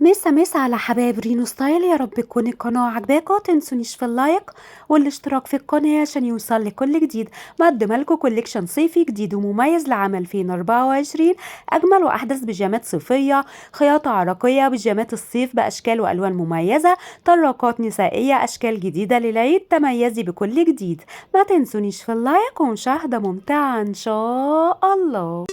مسا على حبايب رينو ستايل، يا رب تكون القناة عجباكم. متنسونيش في اللايك والاشتراك في القناة عشان يوصل لكل جديد. مقدمة لكم كوليكشن صيفي جديد ومميز لعام 2024. أجمل وأحدث بيجامات صيفية، خياطة عراقية بيجامات الصيف بأشكال وألوان مميزة، طراقات نسائية أشكال جديدة للعيد. تميزي بكل جديد. ما تنسونيش في اللايك ومشاهدة ممتعة إن شاء الله.